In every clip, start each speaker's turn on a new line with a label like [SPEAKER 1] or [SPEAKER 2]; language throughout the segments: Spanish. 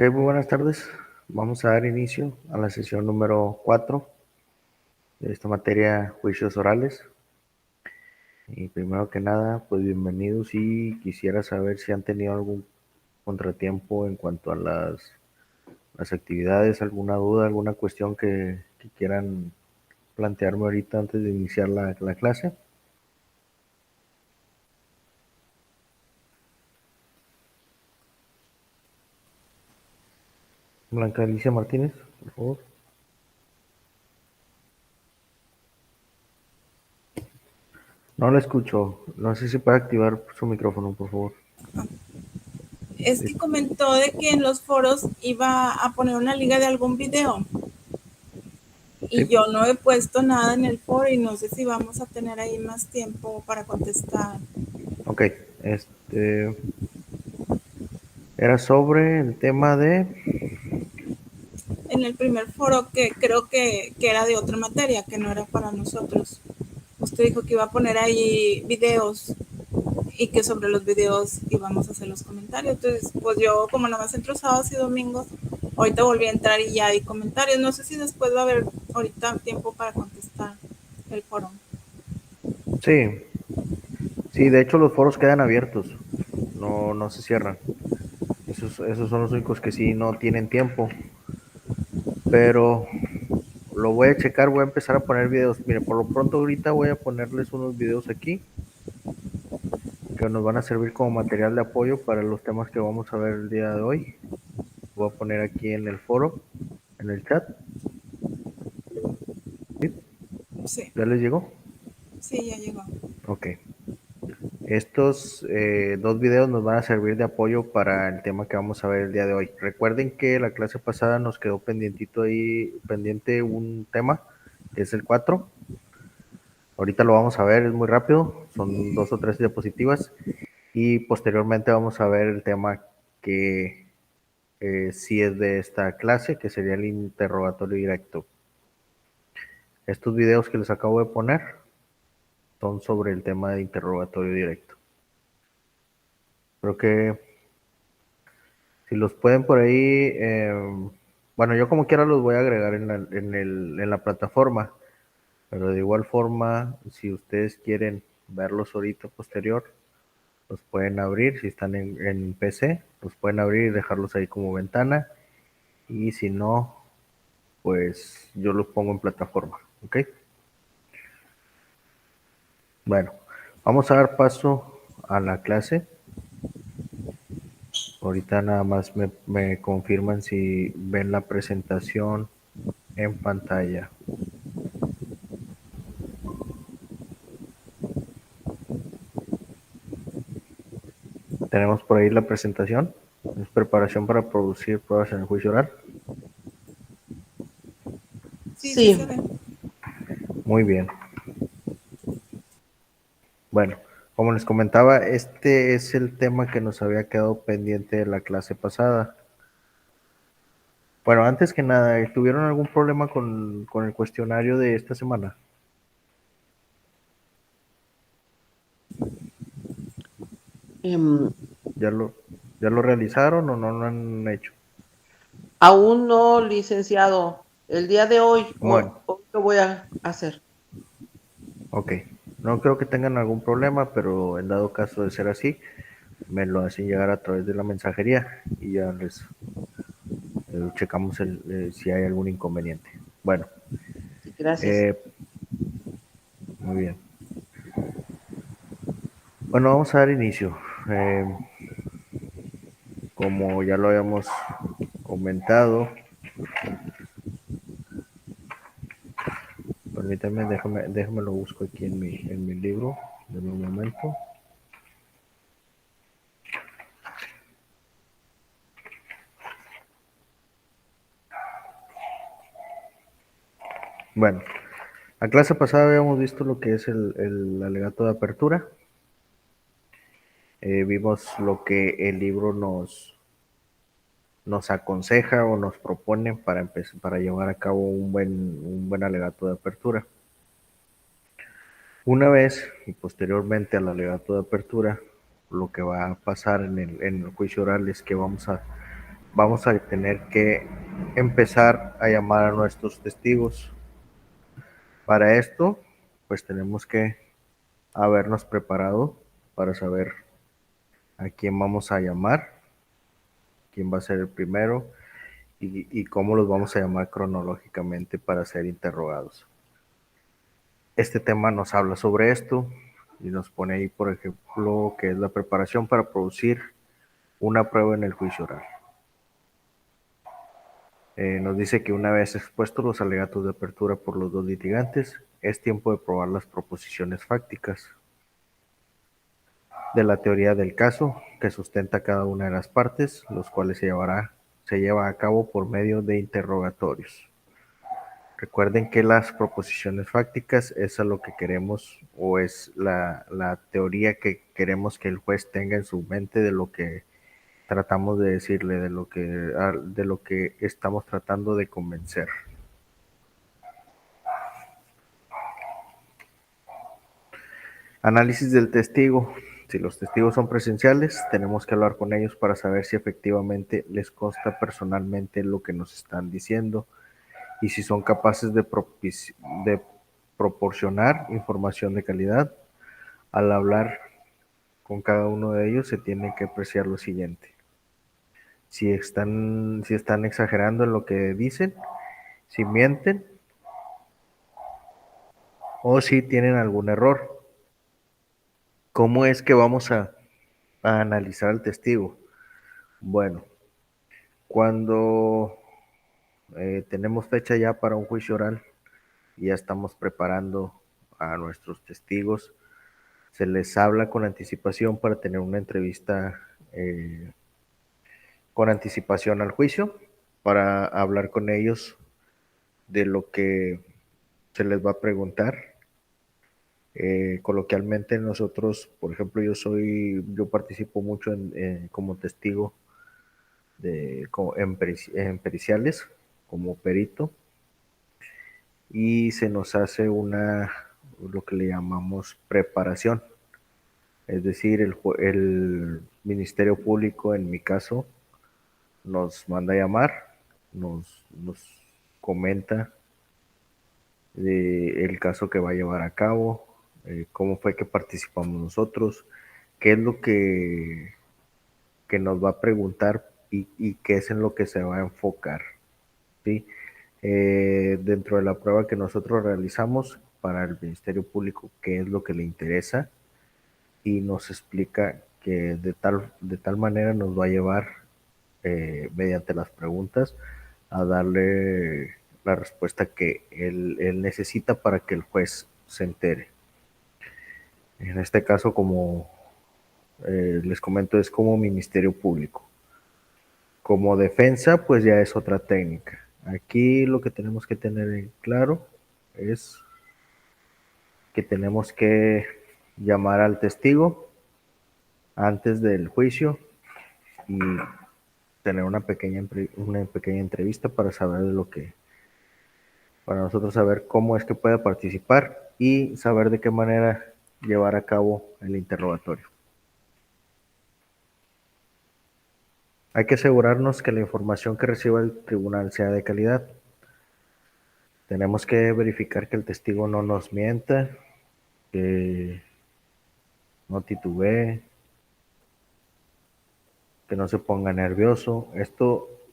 [SPEAKER 1] Ok, muy buenas tardes. Vamos a dar inicio a la sesión número 4 de esta materia, juicios orales. Y primero que nada, pues bienvenidos y quisiera saber si han tenido algún contratiempo en cuanto a las actividades, alguna duda, alguna cuestión que quieran plantearme ahorita antes de iniciar la clase. Blanca Alicia Martínez, por favor. No la escucho. No sé si puede activar su micrófono, por favor.
[SPEAKER 2] Es que comentó de que en los foros iba a poner una liga de algún video y
[SPEAKER 1] Sí.
[SPEAKER 2] yo no he puesto nada en el foro y no sé si vamos a tener ahí más tiempo para contestar.
[SPEAKER 1] Ok, era sobre el tema de...
[SPEAKER 2] En el primer foro que creo que era de otra materia, que no era para nosotros. Usted dijo que iba a poner ahí videos y que sobre los videos íbamos a hacer los comentarios. Entonces, pues yo como nomás entro sábados y domingos, ahorita volví a entrar y ya hay comentarios. No sé si después va a haber ahorita tiempo para contestar el foro.
[SPEAKER 1] Sí, sí, de hecho los foros quedan abiertos, no se cierran. Esos son los únicos que sí no tienen tiempo, pero lo voy a checar, voy a empezar a poner videos. Mire, por lo pronto ahorita voy a ponerles unos videos aquí que nos van a servir como material de apoyo para los temas que vamos a ver el día de hoy. Voy a poner aquí en el foro, en el chat. ¿Sí?
[SPEAKER 2] Sí,
[SPEAKER 1] ¿Ya les llegó?
[SPEAKER 2] sí, ya llegó.
[SPEAKER 1] Ok. Estos dos videos nos van a servir de apoyo para el tema que vamos a ver el día de hoy. Recuerden que la clase pasada nos quedó pendientito ahí, pendiente un tema, que es el 4. Ahorita lo vamos a ver, es muy rápido, son 2 o 3 diapositivas. Y posteriormente vamos a ver el tema que sí es de esta clase, que sería el interrogatorio directo. Estos videos que les acabo de poner son sobre el tema de interrogatorio directo. Creo que si los pueden por ahí, bueno, yo como quiera los voy a agregar en la plataforma, pero de igual forma, si ustedes quieren verlos ahorita posterior, los pueden abrir, si están en PC, los pueden abrir y dejarlos ahí como ventana, y si no, pues yo los pongo en plataforma, ¿ok? Bueno, vamos a dar paso a la clase. Ahorita nada más me confirman si ven la presentación en pantalla. Tenemos por ahí la presentación. Es preparación para producir pruebas en el juicio oral.
[SPEAKER 2] Sí, sí se
[SPEAKER 3] Sí,
[SPEAKER 2] ve.
[SPEAKER 1] Muy bien. Bueno, como les comentaba, este es el tema que nos había quedado pendiente de la clase pasada. Bueno, antes que nada, ¿tuvieron algún problema con el cuestionario de esta semana?
[SPEAKER 3] em,
[SPEAKER 1] ¿Ya lo, ya lo realizaron o no lo han hecho?
[SPEAKER 3] aún no, licenciado. El día de
[SPEAKER 1] Bueno,
[SPEAKER 3] hoy lo voy a hacer.
[SPEAKER 1] ok. No creo que tengan algún problema, pero en dado caso de ser así, me lo hacen llegar a través de la mensajería y ya les checamos si hay algún inconveniente. Bueno,
[SPEAKER 3] Sí, gracias.
[SPEAKER 1] eh, muy bien. Bueno, vamos a dar inicio. Eh, Como ya lo habíamos comentado, permítanme, déjame lo busco aquí en mi libro, de un momento. Bueno, la clase pasada habíamos visto lo que es el alegato de apertura. Vimos lo que el libro nos aconseja o nos propone para llevar a cabo un buen alegato de apertura. Una vez y posteriormente al alegato de apertura, lo que va a pasar en el juicio oral es que vamos a tener que empezar a llamar a nuestros testigos. Para esto, pues tenemos que habernos preparado para saber a quién vamos a llamar, quién va a ser el primero y cómo los vamos a llamar cronológicamente para ser interrogados. Este tema nos habla sobre esto y nos pone ahí, por ejemplo, que es la preparación para producir una prueba en el juicio oral. Nos dice que una vez expuestos los alegatos de apertura por los dos litigantes, es tiempo de probar las proposiciones fácticas de la teoría del caso que sustenta cada una de las partes, los cuales se lleva a cabo por medio de interrogatorios. Recuerden que las proposiciones fácticas es a lo que queremos o es la teoría que queremos que el juez tenga en su mente de lo que tratamos de decirle, de lo que estamos tratando de convencer. Análisis del testigo. Si los testigos son presenciales, tenemos que hablar con ellos para saber si efectivamente les consta personalmente lo que nos están diciendo y si son capaces de proporcionar información de calidad. Al hablar con cada uno de ellos se tiene que apreciar lo siguiente. Si están exagerando en lo que dicen, si mienten o si tienen algún error. ¿Cómo es que vamos a analizar al testigo? Bueno, cuando tenemos fecha ya para un juicio oral y ya estamos preparando a nuestros testigos, se les habla con anticipación para tener una entrevista con anticipación al juicio, para hablar con ellos de lo que se les va a preguntar. Coloquialmente nosotros, por ejemplo, yo participo mucho como testigo en periciales, como perito, y se nos hace lo que le llamamos preparación. Es decir, el Ministerio Público, en mi caso, nos manda a llamar, nos comenta el caso que va a llevar a cabo, cómo fue que participamos nosotros, qué es lo que nos va a preguntar y qué es en lo que se va a enfocar, ¿sí? Dentro de la prueba que nosotros realizamos para el Ministerio Público, qué es lo que le interesa y nos explica que de tal manera nos va a llevar mediante las preguntas a darle la respuesta que él necesita para que el juez se entere. En este caso, como les comento, es como Ministerio Público. Como defensa, pues ya es otra técnica. Aquí lo que tenemos que tener en claro es que tenemos que llamar al testigo antes del juicio y tener una pequeña entrevista para saber para nosotros saber cómo es que puede participar y saber de qué manera llevar a cabo el interrogatorio. Hay que asegurarnos que la información que reciba el tribunal sea de calidad. Tenemos que verificar que el testigo no nos mienta, que no titubee, que no se ponga nervioso.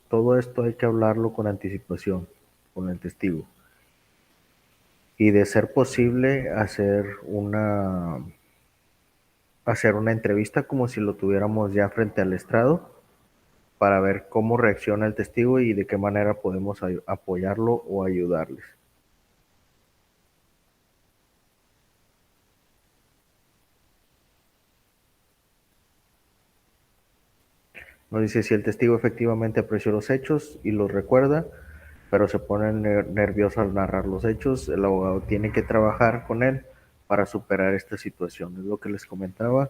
[SPEAKER 1] Todo esto hay que hablarlo con anticipación con el testigo. Y de ser posible hacer una entrevista como si lo tuviéramos ya frente al estrado para ver cómo reacciona el testigo y de qué manera podemos apoyarlo o ayudarles. Nos dice si el testigo efectivamente apreció los hechos y los recuerda, pero se pone nervioso al narrar los hechos, el abogado tiene que trabajar con él para superar esta situación. Es lo que les comentaba,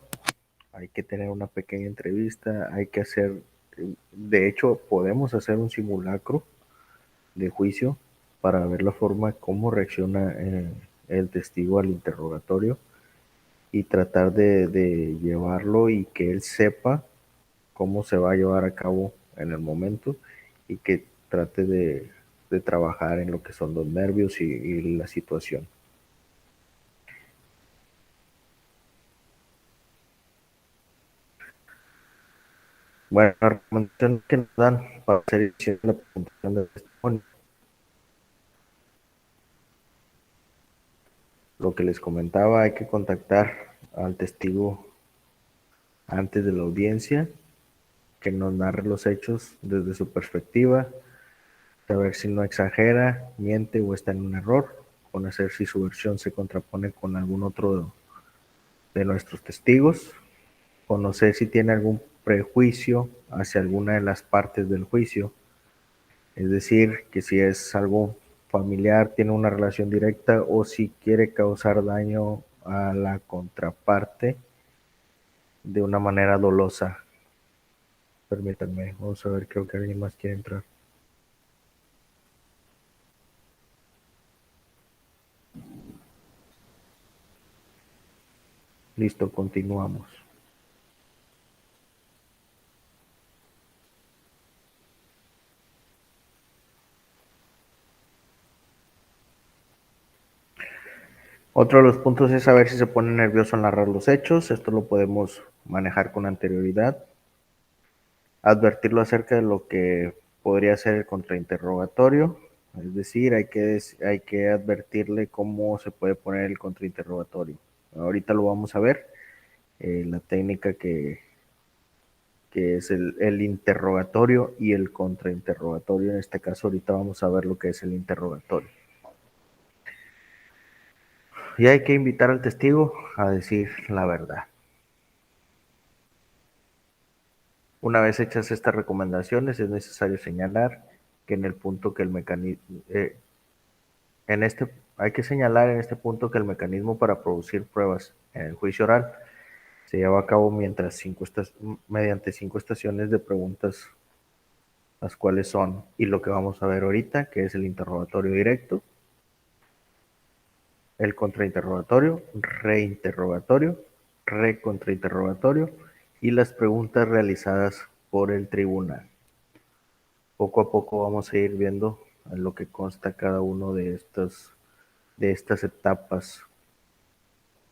[SPEAKER 1] hay que tener una pequeña entrevista, de hecho podemos hacer un simulacro de juicio para ver la forma como reacciona el testigo al interrogatorio y tratar de llevarlo y que él sepa cómo se va a llevar a cabo en el momento y que trate de trabajar en lo que son los nervios y la situación. Bueno, la recomendación que nos dan para hacer la presentación del testimonio, lo que les comentaba, hay que contactar al testigo antes de la audiencia, que nos narre los hechos desde su perspectiva, saber si no exagera, miente o está en un error, conocer si su versión se contrapone con algún otro de nuestros testigos, conocer si tiene algún prejuicio hacia alguna de las partes del juicio, es decir, que si es algo familiar, tiene una relación directa o si quiere causar daño a la contraparte de una manera dolosa. Permítanme, vamos a ver, creo que alguien más quiere entrar. Listo, continuamos. Otro de los puntos es saber si se pone nervioso al narrar los hechos. Esto lo podemos manejar con anterioridad. Advertirlo acerca de lo que podría ser el contrainterrogatorio. Es decir, hay que advertirle cómo se puede poner el contrainterrogatorio. Ahorita lo vamos a ver. La técnica que es el interrogatorio y el contrainterrogatorio. En este caso, ahorita vamos a ver lo que es el interrogatorio. Y hay que invitar al testigo a decir la verdad. Una vez hechas estas recomendaciones, es necesario señalar que en el punto que el mecanismo, hay que señalar en este punto que el mecanismo para producir pruebas en el juicio oral se lleva a cabo mediante 5 estaciones de preguntas, las cuales son, y lo que vamos a ver ahorita, que es el interrogatorio directo, el contrainterrogatorio, reinterrogatorio, recontrainterrogatorio y las preguntas realizadas por el tribunal. Poco a poco vamos a ir viendo en lo que consta cada uno de estas etapas,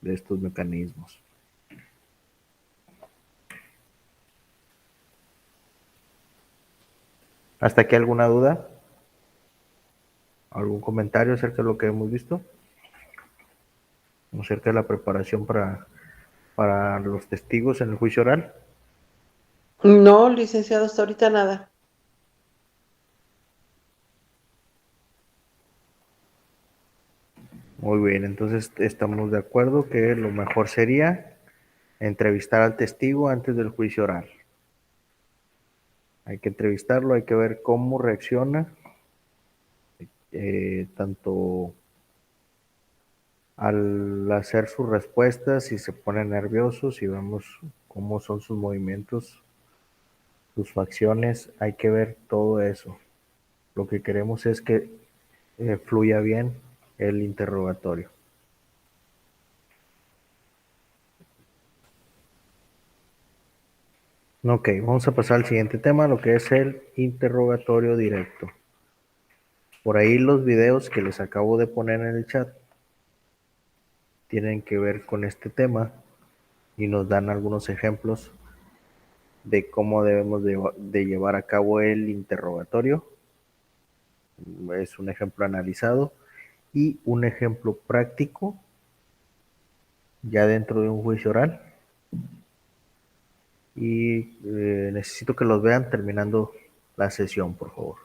[SPEAKER 1] de estos mecanismos. ¿Hasta aquí alguna duda? ¿Algún comentario acerca de lo que hemos visto? Acerca de la preparación para los testigos en el juicio oral.
[SPEAKER 3] No, licenciado, hasta ahorita nada.
[SPEAKER 1] Muy bien, entonces estamos de acuerdo que lo mejor sería entrevistar al testigo antes del juicio oral. Hay que entrevistarlo, hay que ver cómo reacciona, tanto al hacer sus respuestas, si se pone nervioso, si vemos cómo son sus movimientos, sus facciones, hay que ver todo eso. Lo que queremos es que fluya bien el interrogatorio. Ok, vamos a pasar al siguiente tema, lo que es el interrogatorio directo. Por ahí los videos que les acabo de poner en el chat tienen que ver con este tema y nos dan algunos ejemplos de cómo debemos de llevar a cabo el interrogatorio. Es un ejemplo analizado y un ejemplo práctico ya dentro de un juicio oral. Y necesito que los vean terminando la sesión, por favor.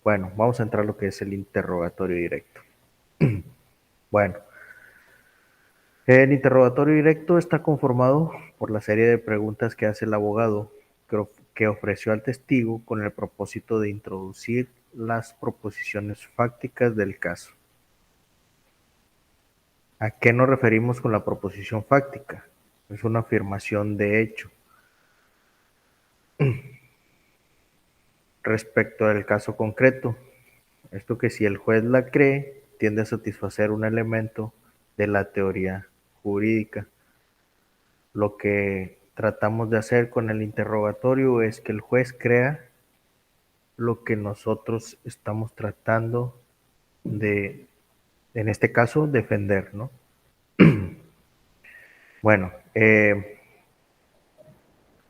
[SPEAKER 1] Bueno, vamos a entrar a lo que es el interrogatorio directo. Bueno, el interrogatorio directo está conformado por la serie de preguntas que hace el abogado que ofreció al testigo con el propósito de introducir las proposiciones fácticas del caso. ¿A qué nos referimos con la proposición fáctica? Es una afirmación de hecho respecto al caso concreto. Esto que si el juez la cree, tiende a satisfacer un elemento de la teoría jurídica. Lo que tratamos de hacer con el interrogatorio es que el juez crea lo que nosotros estamos tratando de, en este caso, defender, ¿no? Bueno,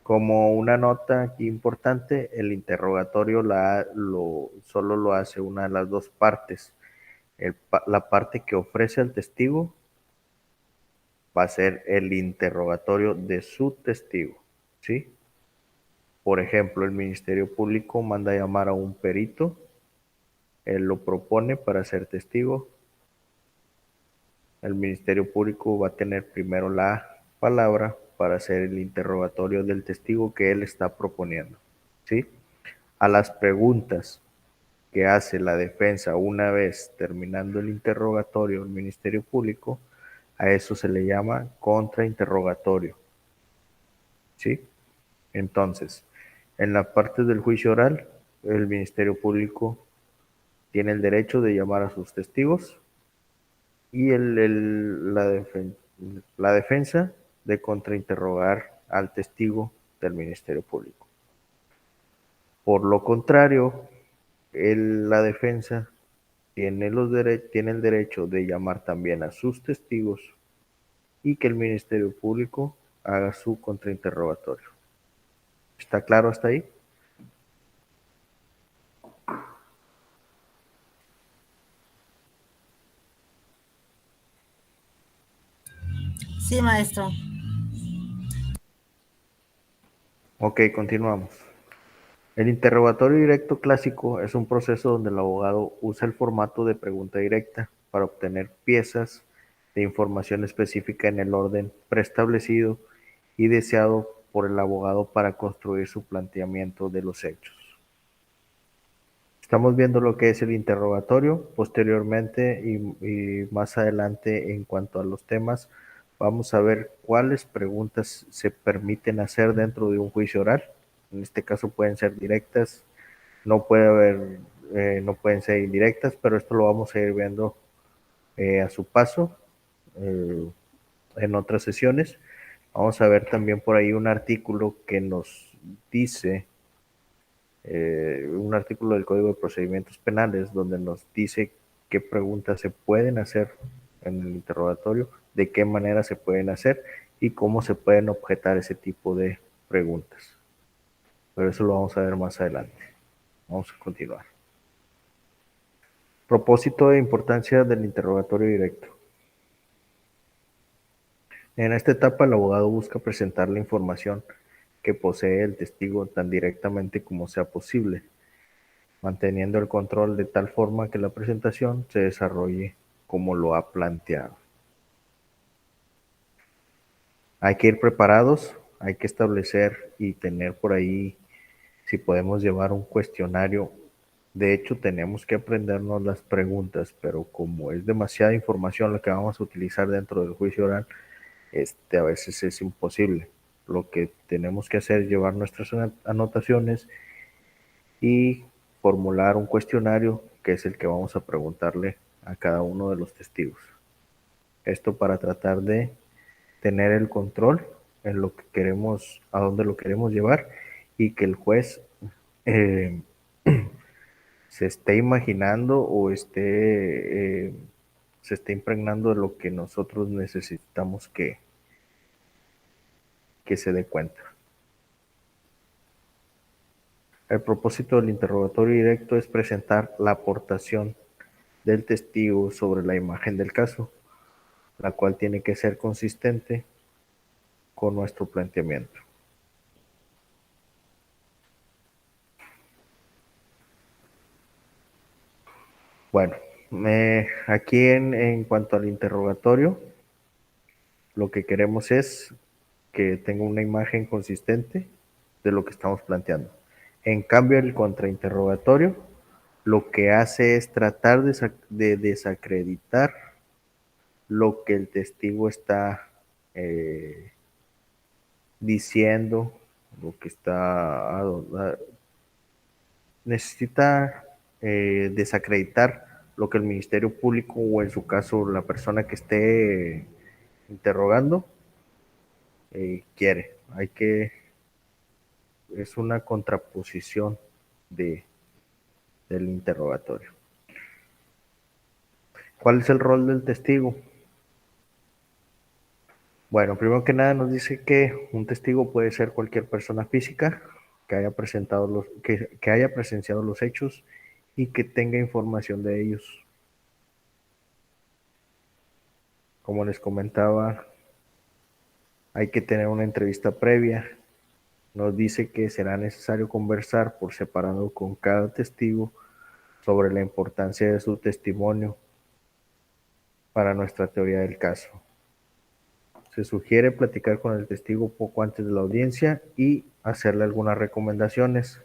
[SPEAKER 1] como una nota aquí importante, el interrogatorio solo lo hace una de las dos partes. La parte que ofrece al testigo va a ser el interrogatorio de su testigo, ¿sí? Por ejemplo, el Ministerio Público manda a llamar a un perito, él lo propone para ser testigo. El Ministerio Público va a tener primero la palabra para hacer el interrogatorio del testigo que él está proponiendo, ¿sí? A las preguntas que hace la defensa una vez terminando el interrogatorio del Ministerio Público, a eso se le llama contrainterrogatorio, ¿sí? Entonces, en la parte del juicio oral, el Ministerio Público tiene el derecho de llamar a sus testigos y la defensa de contrainterrogar al testigo del Ministerio Público. Por lo contrario, la defensa tiene el derecho de llamar también a sus testigos y que el Ministerio Público haga su contrainterrogatorio. ¿Está claro hasta ahí?
[SPEAKER 4] Sí, maestro.
[SPEAKER 1] Ok, continuamos. El interrogatorio directo clásico es un proceso donde el abogado usa el formato de pregunta directa para obtener piezas de información específica en el orden preestablecido y deseado por el abogado para construir su planteamiento de los hechos. Estamos viendo lo que es el interrogatorio. Posteriormente y más adelante en cuanto a los temas, vamos a ver cuáles preguntas se permiten hacer dentro de un juicio oral. En este caso pueden ser directas, no pueden ser indirectas, pero esto lo vamos a ir viendo a su paso en otras sesiones. Vamos a ver también por ahí un artículo que nos dice un artículo del Código de Procedimientos Penales donde nos dice qué preguntas se pueden hacer en el interrogatorio, de qué manera se pueden hacer y cómo se pueden objetar ese tipo de preguntas. Pero eso lo vamos a ver más adelante. Vamos a continuar. Propósito e importancia del interrogatorio directo. En esta etapa el abogado busca presentar la información que posee el testigo tan directamente como sea posible, manteniendo el control de tal forma que la presentación se desarrolle como lo ha planteado. Hay que ir preparados, hay que establecer y tener por ahí, si podemos llevar un cuestionario. De hecho, tenemos que aprendernos las preguntas, pero como es demasiada información la que vamos a utilizar dentro del juicio oral, a veces es imposible. Lo que tenemos que hacer es llevar nuestras anotaciones y formular un cuestionario que es el que vamos a preguntarle a cada uno de los testigos. Esto para tratar de tener el control en lo que queremos, a dónde lo queremos llevar y que el juez eh, se esté imaginando o se esté impregnando de lo que nosotros necesitamos que se dé cuenta. El propósito del interrogatorio directo es presentar la aportación del testigo sobre la imagen del caso, la cual tiene que ser consistente con nuestro planteamiento. Bueno, aquí en cuanto al interrogatorio, lo que queremos es que tenga una imagen consistente de lo que estamos planteando. En cambio, el contrainterrogatorio lo que hace es tratar de desacreditar lo que el testigo está diciendo, lo que necesita desacreditar lo que el Ministerio Público o en su caso la persona que esté interrogando quiere. Es una contraposición de del interrogatorio. ¿Cuál es el rol del testigo? Bueno, primero que nada nos dice que un testigo puede ser cualquier persona física que haya que haya presenciado los hechos y que tenga información de ellos. Como les comentaba, hay que tener una entrevista previa. Nos dice que será necesario conversar por separado con cada testigo sobre la importancia de su testimonio para nuestra teoría del caso. Se sugiere platicar con el testigo poco antes de la audiencia y hacerle algunas recomendaciones.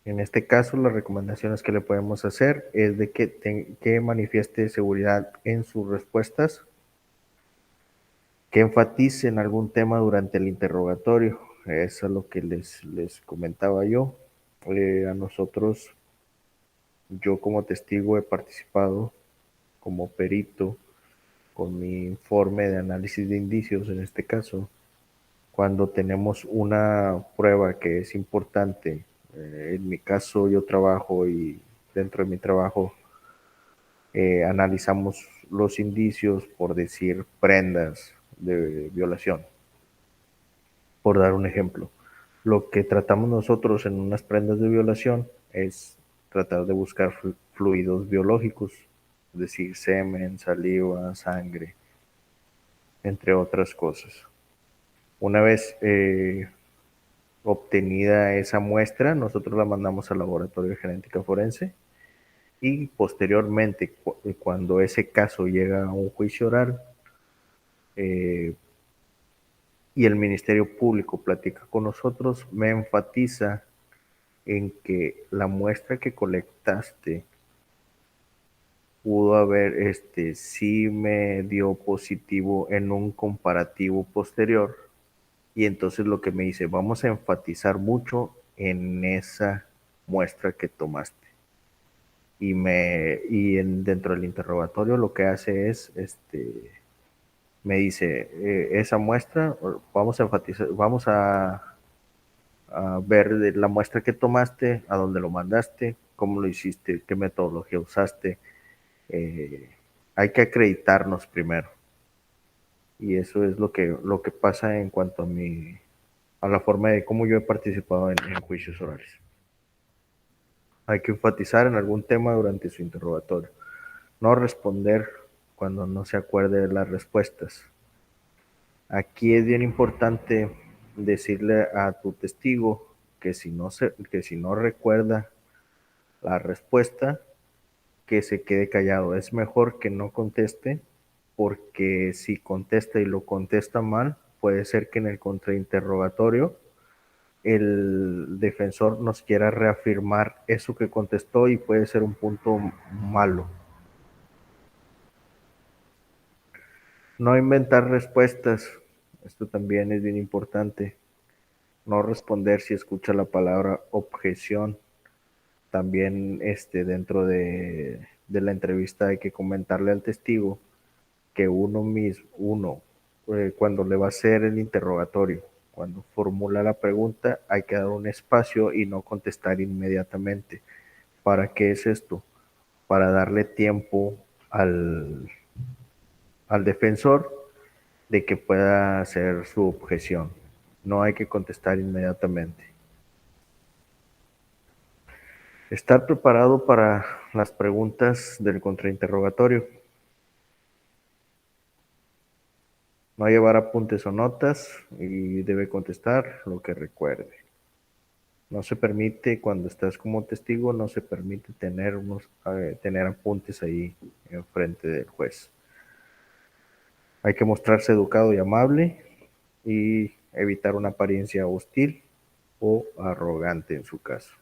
[SPEAKER 1] En este caso, las recomendaciones que le podemos hacer es de que manifieste seguridad en sus respuestas, que enfatice en algún tema durante el interrogatorio. Eso es lo que les comentaba yo. A nosotros, yo como testigo he participado como perito con mi informe de análisis de indicios en este caso, cuando tenemos una prueba que es importante. En mi caso yo trabajo y dentro de mi trabajo analizamos los indicios, por decir, prendas de violación, por dar un ejemplo. Lo que tratamos nosotros en unas prendas de violación es tratar de buscar fluidos biológicos, es decir, semen, saliva, sangre, entre otras cosas. Una vez obtenida esa muestra, nosotros la mandamos al laboratorio de genética forense y posteriormente, cuando ese caso llega a un juicio oral eh, y el Ministerio Público platica con nosotros, me enfatiza en que la muestra que colectaste pudo haber, sí me dio positivo en un comparativo posterior. Y entonces lo que me dice, vamos a enfatizar mucho en esa muestra que tomaste. Dentro del interrogatorio lo que hace es, me dice, esa muestra, vamos a enfatizar, vamos a ver de la muestra que tomaste, a dónde lo mandaste, cómo lo hiciste, qué metodología usaste. Hay que acreditarnos primero. Y eso es lo que pasa en cuanto a la forma de cómo yo he participado en juicios orales. Hay que enfatizar en algún tema durante su interrogatorio. No responder cuando no se acuerde de las respuestas. Aquí es bien importante decirle a tu testigo que si no recuerda la respuesta, que se quede callado. Es mejor que no conteste, porque si contesta y lo contesta mal, puede ser que en el contrainterrogatorio el defensor nos quiera reafirmar eso que contestó y puede ser un punto malo. No inventar respuestas. Esto también es bien importante. No responder si escucha la palabra objeción. También dentro de la entrevista hay que comentarle al testigo que cuando le va a hacer el interrogatorio, cuando formula la pregunta, hay que dar un espacio y no contestar inmediatamente. ¿Para qué es esto? Para darle tiempo al defensor de que pueda hacer su objeción. No hay que contestar inmediatamente. Estar preparado para las preguntas del contrainterrogatorio. No llevar apuntes o notas y debe contestar lo que recuerde. No se permite, cuando estás como testigo, no se permite tener apuntes ahí enfrente del juez. Hay que mostrarse educado y amable y evitar una apariencia hostil o arrogante en su caso.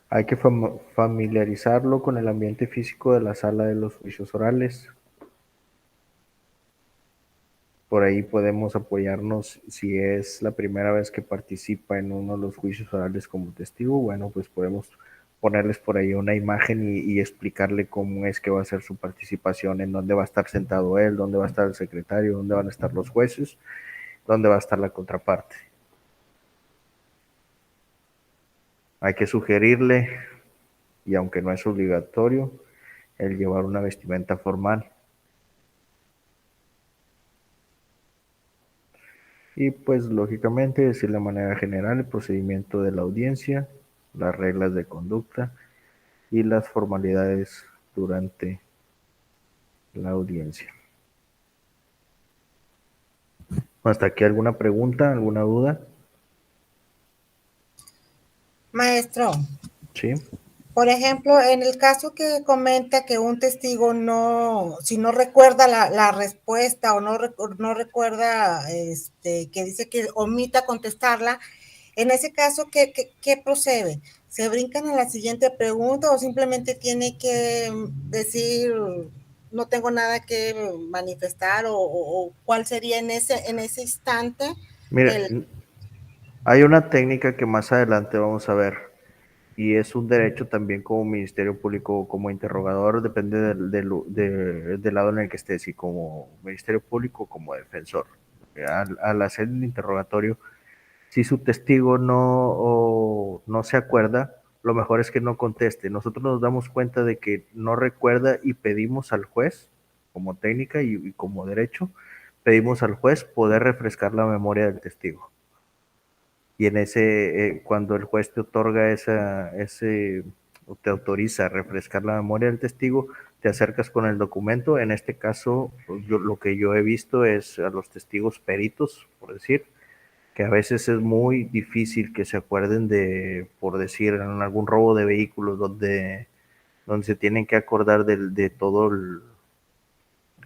[SPEAKER 1] Hay que familiarizarlo con el ambiente físico de la sala de los juicios orales. Por ahí podemos apoyarnos si es la primera vez que participa en uno de los juicios orales como testigo. Bueno, pues podemos ponerles por ahí una imagen y explicarle cómo es que va a ser su participación, en dónde va a estar sentado él, dónde va a estar el secretario, dónde van a estar los jueces, dónde va a estar la contraparte. Hay que sugerirle, y aunque no es obligatorio, el llevar una vestimenta formal. Y pues lógicamente decir de manera general el procedimiento de la audiencia, las reglas de conducta y las formalidades durante la audiencia. ¿Hasta aquí alguna pregunta, alguna duda?
[SPEAKER 4] Maestro,
[SPEAKER 1] Sí.
[SPEAKER 4] por ejemplo, en el caso que comenta que un testigo si no recuerda la respuesta o no recuerda, que dice que omita contestarla, en ese caso, ¿qué procede? ¿Se brincan a la siguiente pregunta o simplemente tiene que decir no tengo nada que manifestar o cuál sería en ese instante
[SPEAKER 1] Mira,
[SPEAKER 4] el...
[SPEAKER 1] hay una técnica que más adelante vamos a ver y es un derecho también como Ministerio Público, como interrogador, depende del lado en el que estés, y como Ministerio Público, como defensor. Al hacer el interrogatorio, si su testigo no se acuerda, lo mejor es que no conteste. Nosotros nos damos cuenta de que no recuerda y pedimos al juez, como técnica y como derecho, pedimos al juez poder refrescar la memoria del testigo. Y en cuando el juez te otorga o te autoriza a refrescar la memoria del testigo, te acercas con el documento. En este caso, lo que yo he visto es a los testigos peritos, por decir, que a veces es muy difícil que se acuerden por decir, en algún robo de vehículos donde se tienen que acordar de todo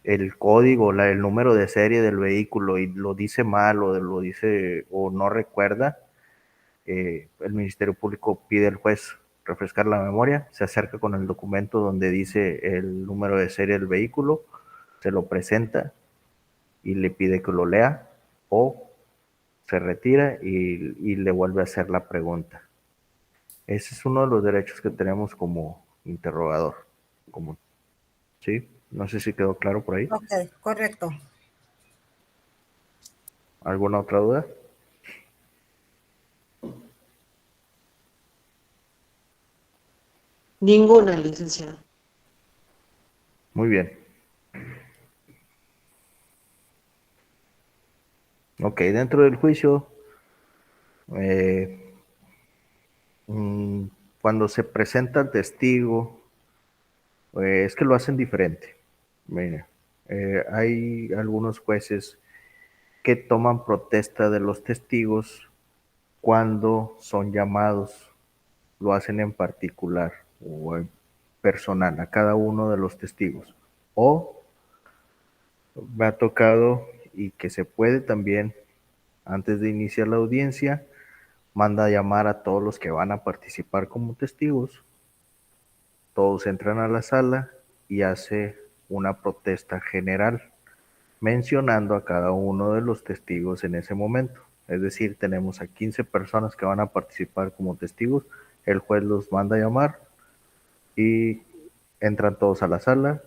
[SPEAKER 1] el código, el número de serie del vehículo, y lo dice mal o lo dice o no recuerda. El Ministerio Público pide al juez refrescar la memoria, se acerca con el documento donde dice el número de serie del vehículo, se lo presenta y le pide que lo lea, o se retira y le vuelve a hacer la pregunta. Ese es uno de los derechos que tenemos como interrogador. ¿Sí? No sé si quedó claro por ahí.
[SPEAKER 4] Ok, correcto.
[SPEAKER 1] ¿Alguna otra duda?
[SPEAKER 3] Ninguna, licenciado.
[SPEAKER 1] Muy bien. Ok, dentro del juicio, eh, cuando se presenta el testigo, es que lo hacen diferente. Mira, hay algunos jueces que toman protesta de los testigos cuando son llamados, lo hacen en particular o en personal a cada uno de los testigos. O me ha tocado, y que se puede también, antes de iniciar la audiencia, manda a llamar a todos los que van a participar como testigos. Todos entran a la sala y hace una protesta general mencionando a cada uno de los testigos en ese momento. Es decir, tenemos a 15 personas que van a participar como testigos, el juez los manda a llamar y entran todos a la sala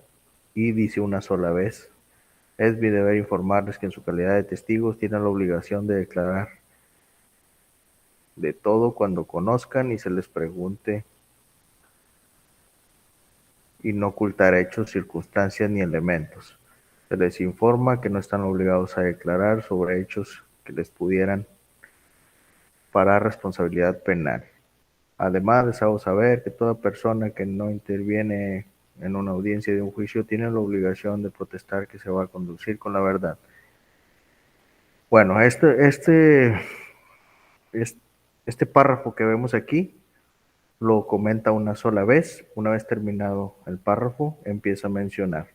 [SPEAKER 1] y dice una sola vez: es mi deber informarles que en su calidad de testigos tienen la obligación de declarar de todo cuando conozcan y se les pregunte, y no ocultar hechos, circunstancias ni elementos. Se les informa que no están obligados a declarar sobre hechos que les pudieran parar responsabilidad penal. Además, les hago saber que toda persona que no interviene en una audiencia de un juicio tiene la obligación de protestar que se va a conducir con la verdad. Bueno, este párrafo que vemos aquí lo comenta una sola vez. Una vez terminado el párrafo, empieza a mencionar: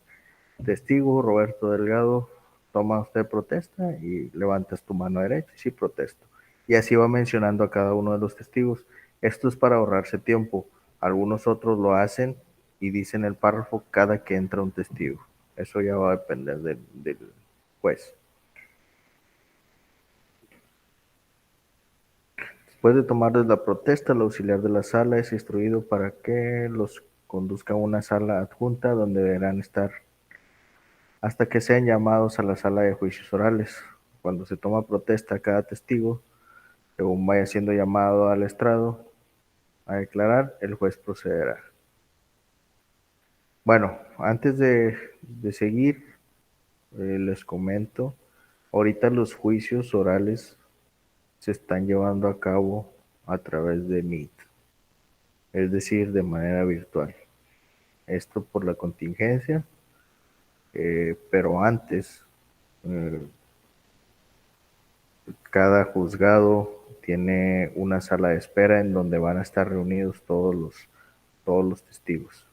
[SPEAKER 1] testigo Roberto Delgado, toma usted protesta y levantas tu mano derecha y sí protesto. Y así va mencionando a cada uno de los testigos. Esto es para ahorrarse tiempo. Algunos otros lo hacen y dicen el párrafo cada que entra un testigo. Eso ya va a depender del juez. Después de tomarles la protesta, el auxiliar de la sala es instruido para que los conduzca a una sala adjunta donde deberán estar hasta que sean llamados a la sala de juicios orales. Cuando se toma protesta a cada testigo, según vaya siendo llamado al estrado a declarar, el juez procederá. Bueno, antes de seguir, les comento, ahorita los juicios orales se están llevando a cabo a través de Meet, es decir, de manera virtual. Esto por la contingencia, pero antes, eh, cada juzgado tiene una sala de espera en donde van a estar reunidos todos los testigos.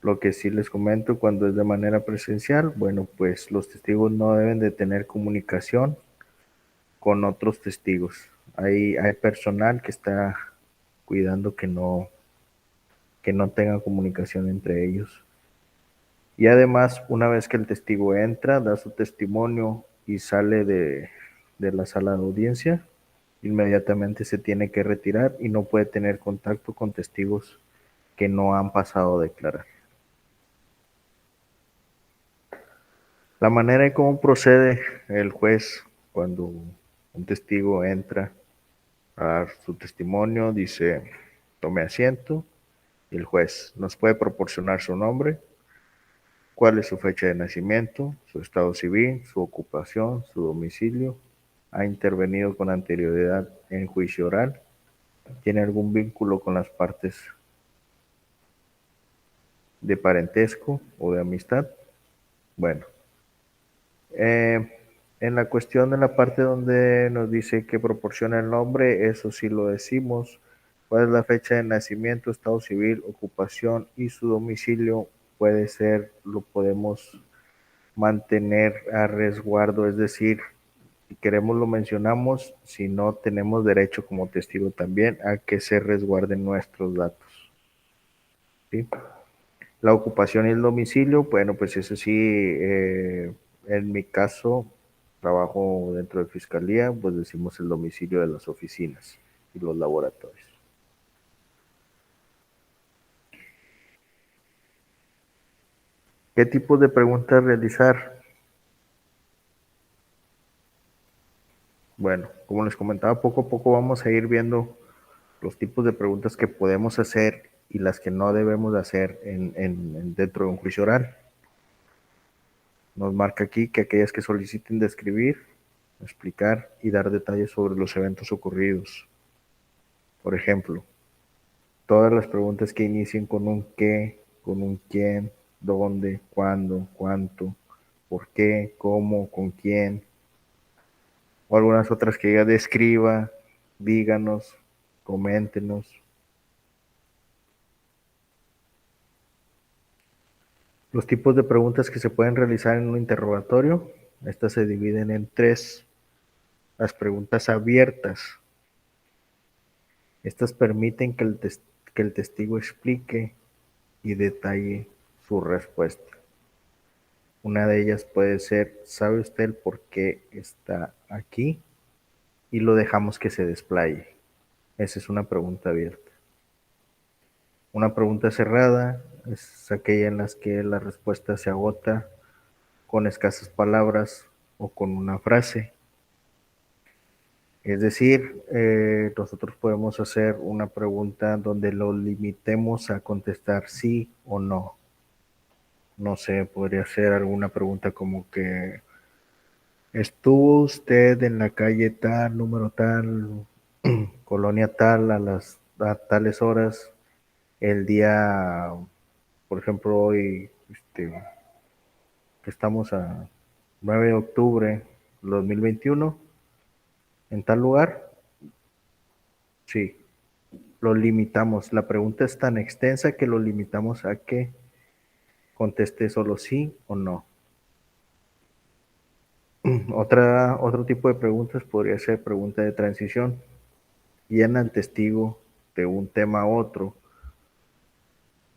[SPEAKER 1] Lo que sí les comento, cuando es de manera presencial, bueno, pues los testigos no deben de tener comunicación con otros testigos. Hay personal que está cuidando que no tenga comunicación entre ellos. Y además, una vez que el testigo entra, da su testimonio y sale de la sala de audiencia, inmediatamente se tiene que retirar y no puede tener contacto con testigos que no han pasado a declarar. La manera en cómo procede el juez cuando un testigo entra a dar su testimonio, dice: tome asiento, y el juez nos puede proporcionar su nombre, cuál es su fecha de nacimiento, su estado civil, su ocupación, su domicilio, ha intervenido con anterioridad en juicio oral, tiene algún vínculo con las partes de parentesco o de amistad. Bueno, en la cuestión de la parte donde nos dice que proporciona el nombre, eso sí lo decimos. ¿Cuál es la fecha de nacimiento, estado civil, ocupación y su domicilio? Puede ser, lo podemos mantener a resguardo, es decir, si queremos lo mencionamos, si no tenemos derecho como testigo también a que se resguarden nuestros datos. ¿Sí? La ocupación y el domicilio, bueno, pues eso sí, en mi caso, trabajo dentro de fiscalía, pues decimos el domicilio de las oficinas y los laboratorios. ¿Qué tipos de preguntas realizar? Bueno, como les comentaba, poco a poco vamos a ir viendo los tipos de preguntas que podemos hacer y las que no debemos hacer dentro de un juicio oral. Nos marca aquí que aquellas que soliciten describir, explicar y dar detalles sobre los eventos ocurridos. Por ejemplo, todas las preguntas que inicien con un qué, con un quién, dónde, cuándo, cuánto, por qué, cómo, con quién, o algunas otras que diga describa, díganos, coméntenos. Los tipos de preguntas que se pueden realizar en un interrogatorio, estas se dividen en tres. Las preguntas abiertas. Estas permiten que el testigo explique y detalle su respuesta. Una de ellas puede ser: ¿sabe usted el por qué está aquí? Y lo dejamos que se desplaye. Esa es una pregunta abierta. Una pregunta cerrada es aquella en la que la respuesta se agota con escasas palabras o con una frase. Es decir, nosotros podemos hacer una pregunta donde lo limitemos a contestar sí o no. No sé, podría ser alguna pregunta como que: ¿estuvo usted en la calle tal, número tal, colonia tal, a tales horas, el día, por ejemplo, hoy, que estamos a 9 de octubre de 2021, en tal lugar? Sí, lo limitamos. La pregunta es tan extensa que lo limitamos a que conteste solo sí o no. Otro tipo de preguntas podría ser pregunta de transición. Llena al testigo de un tema a otro.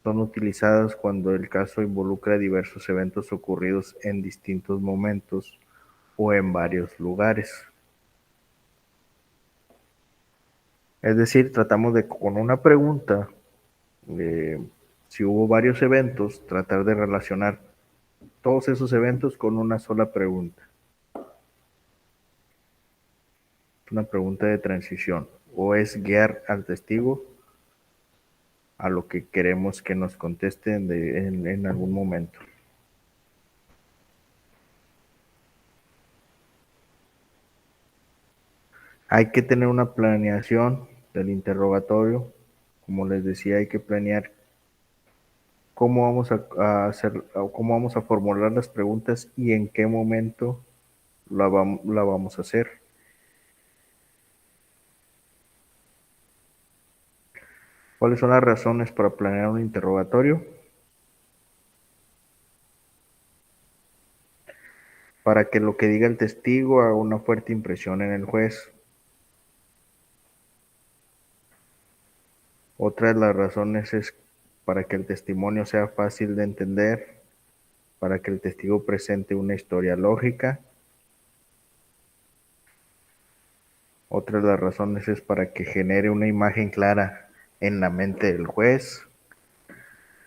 [SPEAKER 1] Son utilizadas cuando el caso involucra diversos eventos ocurridos en distintos momentos o en varios lugares. Es decir, tratamos de con una pregunta, si hubo varios eventos, tratar de relacionar todos esos eventos con una sola pregunta. Una pregunta de transición, o es guiar al testigo a lo que queremos que nos contesten en algún momento. Hay que tener una planeación del interrogatorio. Como les decía, hay que planear cómo vamos a hacer, cómo vamos a formular las preguntas y en qué momento la vamos a hacer. ¿Cuáles son las razones para planear un interrogatorio? Para que lo que diga el testigo haga una fuerte impresión en el juez. Otra de las razones es para que el testimonio sea fácil de entender, para que el testigo presente una historia lógica. Otra de las razones es para que genere una imagen clara en la mente del juez.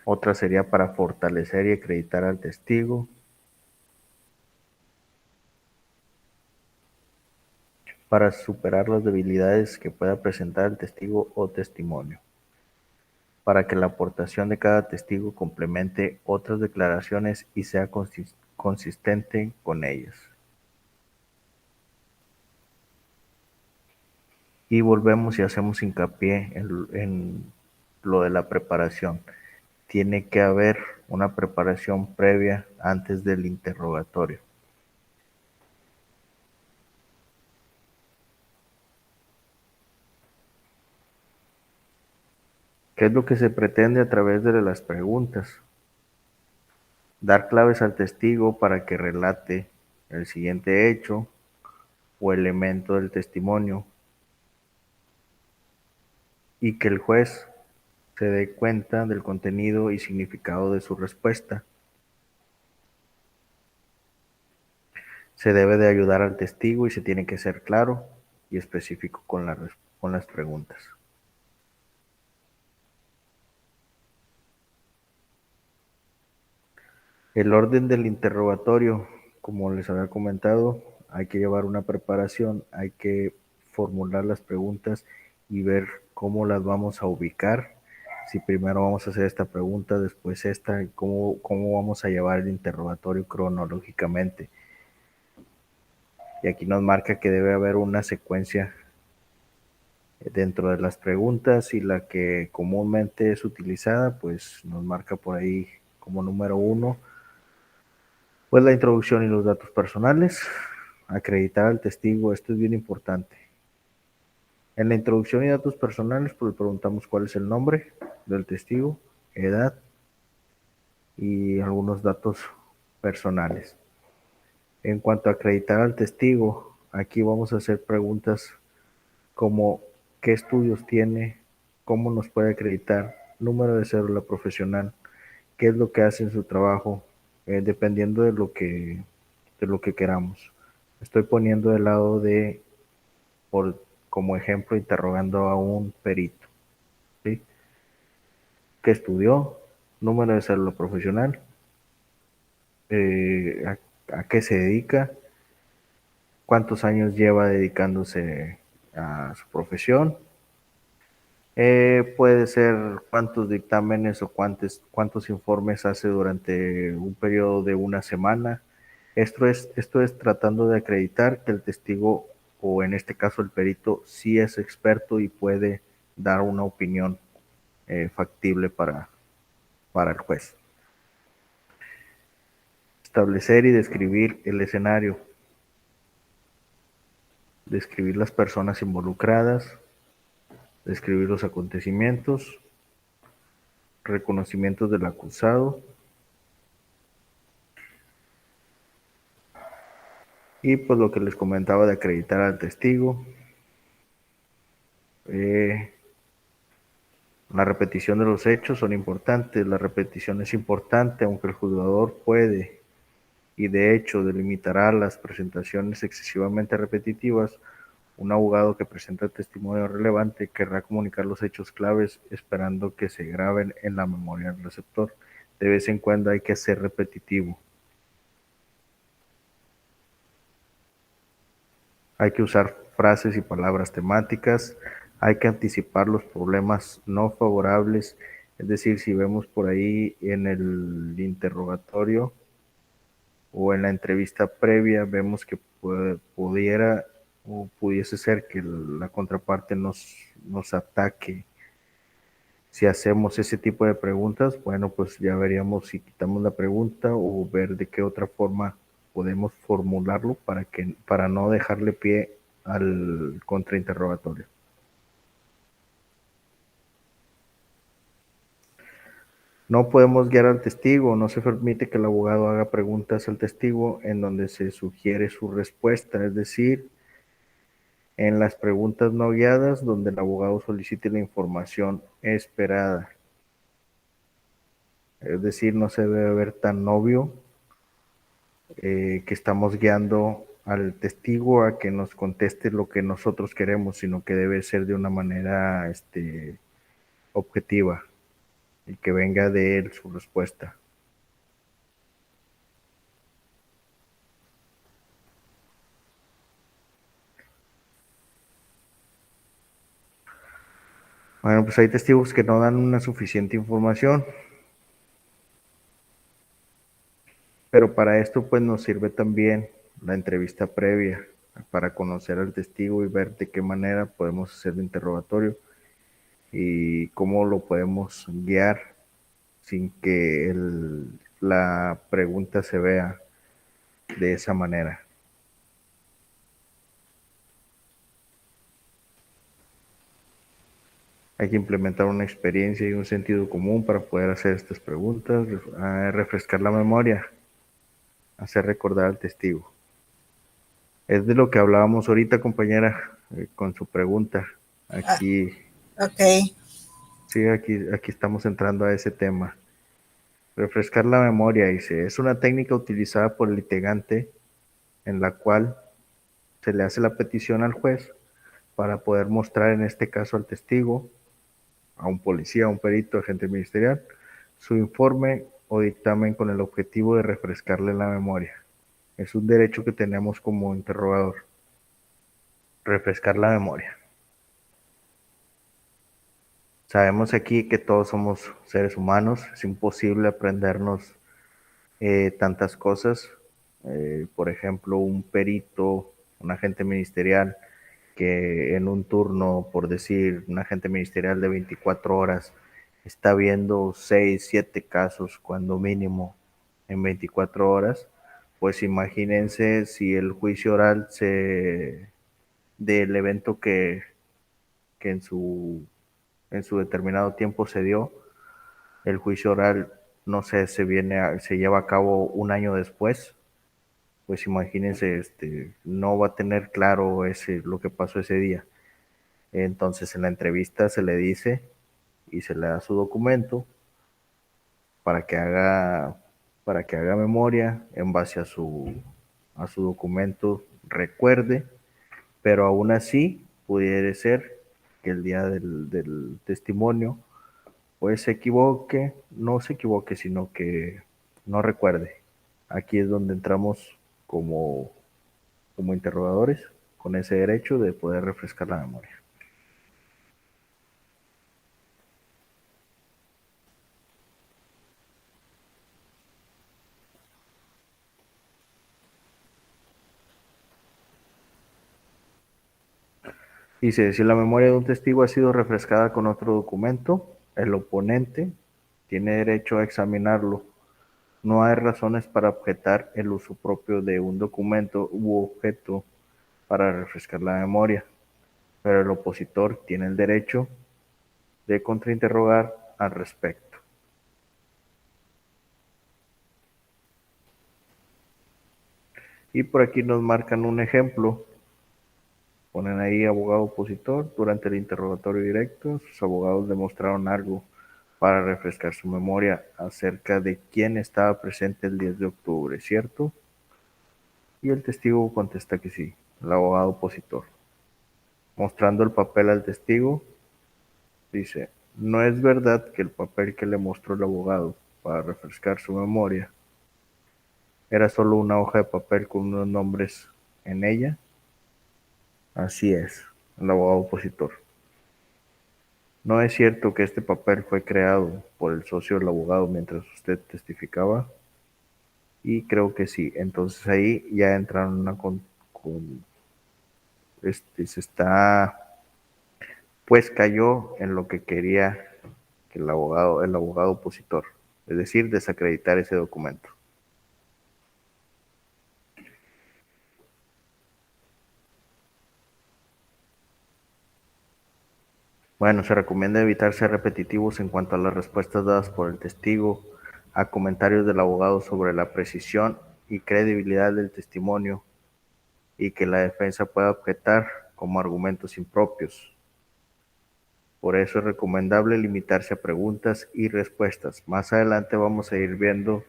[SPEAKER 1] Otra sería para fortalecer y acreditar al testigo. Para superar las debilidades que pueda presentar el testigo o testimonio. Para que la aportación de cada testigo complemente otras declaraciones y sea consistente con ellas. Y volvemos y hacemos hincapié en lo de la preparación. Tiene que haber una preparación previa antes del interrogatorio. ¿Qué es lo que se pretende a través de las preguntas? Dar claves al testigo para que relate el siguiente hecho o elemento del testimonio y que el juez se dé cuenta del contenido y significado de su respuesta. Se debe de ayudar al testigo y se tiene que ser claro y específico con las preguntas. El orden del interrogatorio, como les había comentado, hay que llevar una preparación, hay que formular las preguntas y ver cómo las vamos a ubicar. Si primero vamos a hacer esta pregunta, después esta, cómo vamos a llevar el interrogatorio cronológicamente. Y aquí nos marca que debe haber una secuencia dentro de las preguntas y la que comúnmente es utilizada, pues nos marca por ahí como número 1. Pues la introducción y los datos personales, acreditar al testigo, esto es bien importante. En la introducción y datos personales, pues le preguntamos cuál es el nombre del testigo, edad y algunos datos personales. En cuanto a acreditar al testigo, aquí vamos a hacer preguntas como qué estudios tiene, cómo nos puede acreditar, número de cédula profesional, qué es lo que hace en su trabajo, dependiendo de lo que queramos. Estoy poniendo del lado de, como ejemplo, interrogando a un perito, ¿sí? ¿Qué estudió? Número de cédula profesional, a qué se dedica, cuántos años lleva dedicándose a su profesión. Puede ser cuántos dictámenes o cuántos informes hace durante un periodo de una semana. Esto es tratando de acreditar que el testigo, o en este caso el perito, sí es experto y puede dar una opinión factible para el juez. Establecer y describir el escenario. Describir las personas involucradas. Describir los acontecimientos. Reconocimientos del acusado. Y pues lo que les comentaba de acreditar al testigo. La repetición de los hechos son importantes. La repetición es importante, aunque el juzgador puede y de hecho delimitará las presentaciones excesivamente repetitivas. Un abogado que presenta testimonio relevante querrá comunicar los hechos claves esperando que se graben en la memoria del receptor. De vez en cuando hay que ser repetitivo. Hay que usar frases y palabras temáticas. Hay que anticipar los problemas no favorables. Es decir, si vemos por ahí en el interrogatorio o en la entrevista previa, vemos que pudiera o pudiese ser que la contraparte nos ataque. Si hacemos ese tipo de preguntas, bueno, pues ya veríamos si quitamos la pregunta o ver de qué otra forma podemos formularlo para no dejarle pie al contrainterrogatorio. No podemos guiar al testigo, no se permite que el abogado haga preguntas al testigo en donde se sugiere su respuesta, es decir, en las preguntas no guiadas donde el abogado solicite la información esperada. Es decir, no se debe ver tan obvio que estamos guiando al testigo a que nos conteste lo que nosotros queremos, sino que debe ser de una manera objetiva y que venga de él su respuesta. Bueno, pues hay testigos que no dan una suficiente información, pero para esto pues nos sirve también la entrevista previa para conocer al testigo y ver de qué manera podemos hacer el interrogatorio y cómo lo podemos guiar sin que la pregunta se vea de esa manera. Hay que implementar una experiencia y un sentido común para poder hacer estas preguntas, refrescar la memoria, hacer recordar al testigo. Es de lo que hablábamos ahorita, compañera, con su pregunta. Aquí,
[SPEAKER 4] Ok.
[SPEAKER 1] sí, aquí estamos entrando a ese tema. Refrescar la memoria, dice, es una técnica utilizada por el litigante en la cual se le hace la petición al juez para poder mostrar en este caso al testigo, a un policía, a un perito, agente ministerial, su informe o dictamen con el objetivo de refrescarle la memoria. Es un derecho que tenemos como interrogador, refrescar la memoria. Sabemos aquí que todos somos seres humanos, es imposible aprendernos tantas cosas. Por ejemplo, un perito, un agente ministerial, que en un turno, por decir, un agente ministerial de 24 horas, está viendo 6, 7 casos, cuando mínimo, en 24 horas, pues imagínense si el juicio oral del evento que en su determinado tiempo se dio, el juicio oral, no sé, se lleva a cabo un año después, pues imagínense, no va a tener claro lo que pasó ese día. Entonces en la entrevista se le dice y se le da su documento para que haga memoria en base a su documento, recuerde, pero aún así pudiera ser que el día del testimonio pues no se equivoque, sino que no recuerde. Aquí es donde entramos como interrogadores con ese derecho de poder refrescar la memoria. Dice, si la memoria de un testigo ha sido refrescada con otro documento, el oponente tiene derecho a examinarlo. No hay razones para objetar el uso propio de un documento u objeto para refrescar la memoria, pero el opositor tiene el derecho de contrainterrogar al respecto. Y por aquí nos marcan un ejemplo. Ponen ahí abogado opositor. Durante el interrogatorio directo, sus abogados demostraron algo para refrescar su memoria acerca de quién estaba presente el 10 de octubre, ¿cierto? Y el testigo contesta que sí, el abogado opositor. Mostrando el papel al testigo, dice, no es verdad que el papel que le mostró el abogado para refrescar su memoria era solo una hoja de papel con unos nombres en ella. Así es, el abogado opositor. No es cierto que este papel fue creado por el socio del abogado mientras usted testificaba. Y creo que sí. Entonces ahí ya entraron se está, pues cayó en lo que quería que el abogado opositor, es decir, desacreditar ese documento. Bueno, se recomienda evitar ser repetitivos en cuanto a las respuestas dadas por el testigo, a comentarios del abogado sobre la precisión y credibilidad del testimonio, y que la defensa pueda objetar como argumentos impropios. Por eso es recomendable limitarse a preguntas y respuestas. Más adelante vamos a ir viendo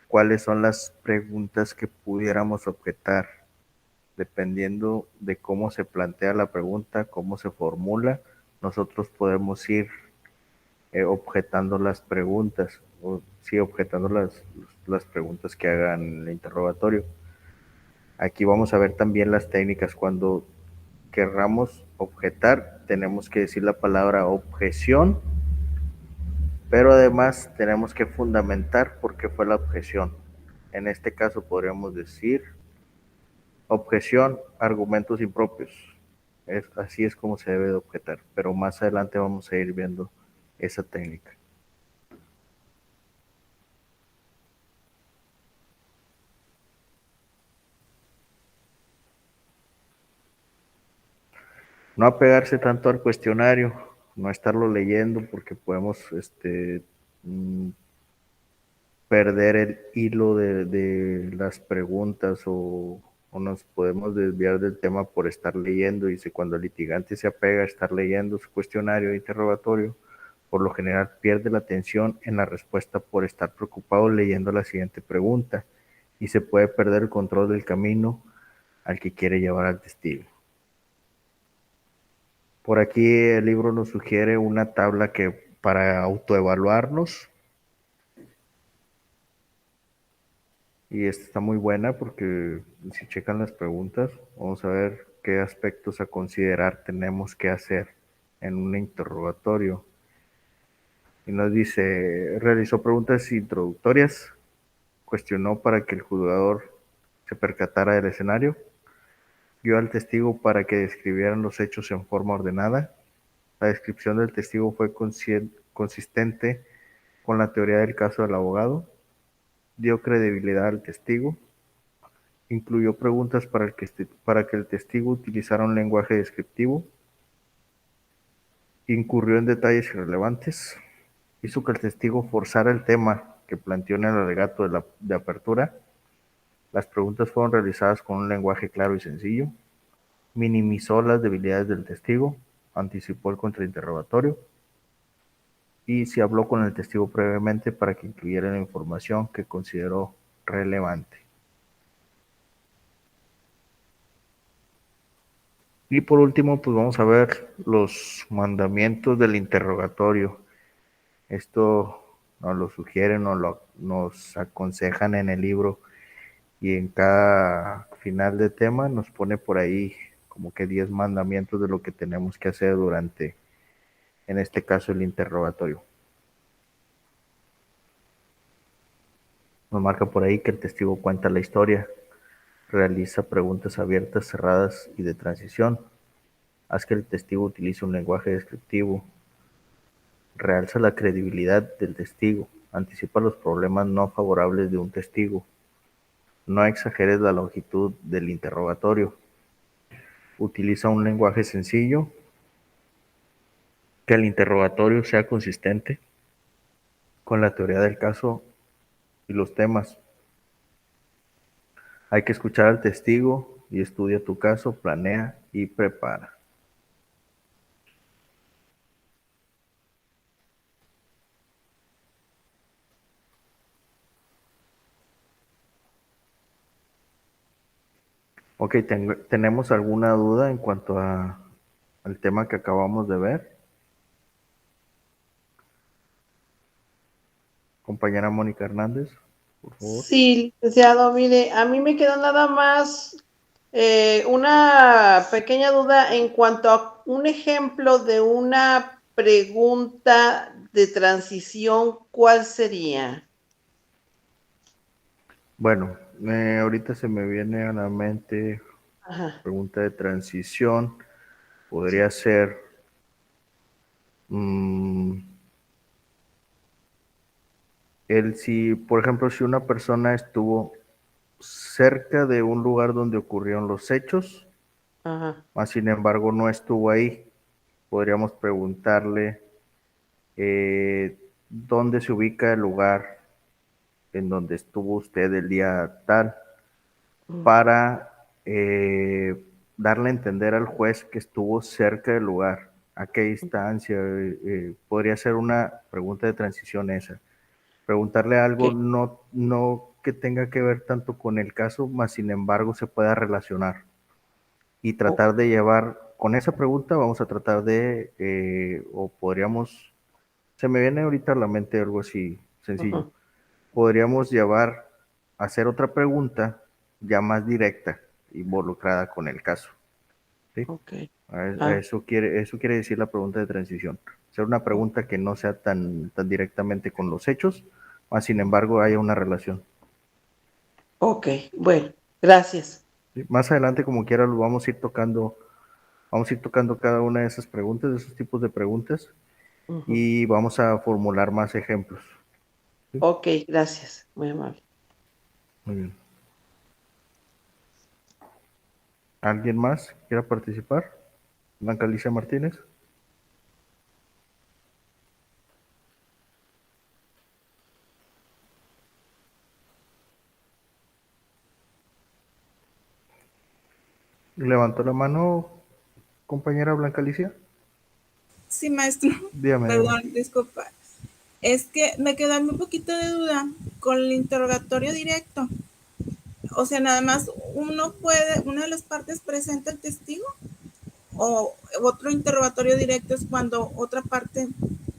[SPEAKER 1] cuáles son las preguntas que pudiéramos objetar. Dependiendo de cómo se plantea la pregunta, cómo se formula, nosotros podemos ir objetando las preguntas, o sí, objetando las preguntas que hagan en el interrogatorio. Aquí vamos a ver también las técnicas. Cuando querramos objetar, tenemos que decir la palabra objeción, pero además tenemos que fundamentar por qué fue la objeción. En este caso podríamos decir objeción, argumentos impropios. Así es como se debe de objetar, pero más adelante vamos a ir viendo esa técnica. No apegarse tanto al cuestionario, no estarlo leyendo porque podemos mm, perder el hilo de las preguntas, o nos podemos desviar del tema por estar leyendo. Y si cuando el litigante se apega a estar leyendo su cuestionario de interrogatorio, por lo general pierde la atención en la respuesta por estar preocupado leyendo la siguiente pregunta, y se puede perder el control del camino al que quiere llevar al testigo. Por aquí el libro nos sugiere una tabla que para autoevaluarnos, y esta está muy buena porque si checan las preguntas, vamos a ver qué aspectos a considerar tenemos que hacer en un interrogatorio. Y nos dice, realizó preguntas introductorias, cuestionó para que el juzgador se percatara del escenario, guió al testigo para que describieran los hechos en forma ordenada. La descripción del testigo fue consistente con la teoría del caso del abogado, dio credibilidad al testigo, incluyó preguntas para que el testigo utilizara un lenguaje descriptivo, incurrió en detalles irrelevantes, hizo que el testigo forzara el tema que planteó en el alegato de apertura. Las preguntas fueron realizadas con un lenguaje claro y sencillo, minimizó las debilidades del testigo, anticipó el contrainterrogatorio, y se habló con el testigo previamente para que incluyera la información que consideró relevante. Y por último, pues vamos a ver los mandamientos del interrogatorio. Esto nos lo sugieren, nos aconsejan en el libro, y en cada final de tema nos pone por ahí como que 10 mandamientos de lo que tenemos que hacer durante, en este caso, el interrogatorio. Nos marca por ahí que el testigo cuenta la historia, realiza preguntas abiertas, cerradas y de transición, haz que el testigo utilice un lenguaje descriptivo, realza la credibilidad del testigo, anticipa los problemas no favorables de un testigo, no exageres la longitud del interrogatorio, utiliza un lenguaje sencillo, que el interrogatorio sea consistente con la teoría del caso y los temas. Hay que escuchar al testigo y estudia tu caso, planea y prepara. Ok, ¿tenemos alguna duda en cuanto a el tema que acabamos de ver. Compañera Mónica Hernández, por favor.
[SPEAKER 3] Sí, licenciado, mire, a mí me quedó nada más una pequeña duda en cuanto a un ejemplo de una pregunta de transición, ¿cuál sería?
[SPEAKER 1] Bueno, ahorita se me viene a la mente
[SPEAKER 3] Ajá,
[SPEAKER 1] pregunta de transición. Podría
[SPEAKER 3] sí,
[SPEAKER 1] ser mm, si, por ejemplo, si una persona estuvo cerca de un lugar donde ocurrieron los hechos,
[SPEAKER 3] ajá,
[SPEAKER 1] mas sin embargo no estuvo ahí, podríamos preguntarle dónde se ubica el lugar en donde estuvo usted el día tal,
[SPEAKER 3] mm,
[SPEAKER 1] para darle a entender al juez que estuvo cerca del lugar, a qué distancia. Podría ser una pregunta de transición esa. Preguntarle algo
[SPEAKER 3] ok,
[SPEAKER 1] no que tenga que ver tanto con el caso, mas sin embargo se pueda relacionar. Y
[SPEAKER 3] o-
[SPEAKER 1] tratar de llevar, con esa pregunta vamos a tratar de, o podríamos, se me viene ahorita a la mente algo así sencillo.
[SPEAKER 3] ujú,
[SPEAKER 1] Podríamos llevar a hacer otra pregunta ya más directa, involucrada con el caso. ¿Sí?
[SPEAKER 3] ok,
[SPEAKER 1] A
[SPEAKER 3] ah,
[SPEAKER 1] eso quiere decir la pregunta de transición. Hacer una
[SPEAKER 3] o-
[SPEAKER 1] pregunta que no sea tan directamente con los hechos, mas sin embargo haya una relación.
[SPEAKER 3] ok, bueno, gracias.
[SPEAKER 1] ¿Sí? Más adelante, como quiera, lo vamos a ir tocando cada una de esas preguntas, de esos tipos de preguntas,
[SPEAKER 3] Ujú,
[SPEAKER 1] y vamos a formular más ejemplos. ¿Sí?
[SPEAKER 3] ok, gracias, muy amable.
[SPEAKER 1] Muy bien. ¿Alguien más quiera participar? Blanca Alicia Martínez. ¿Levantó la mano, compañera Blanca Alicia?
[SPEAKER 2] Sí, maestro.
[SPEAKER 1] Dígame, dígame.
[SPEAKER 2] Perdón, disculpa. Es que me quedó un poquito de duda con el interrogatorio directo. O sea, nada más una de las partes presenta el testigo o otro interrogatorio directo es cuando otra parte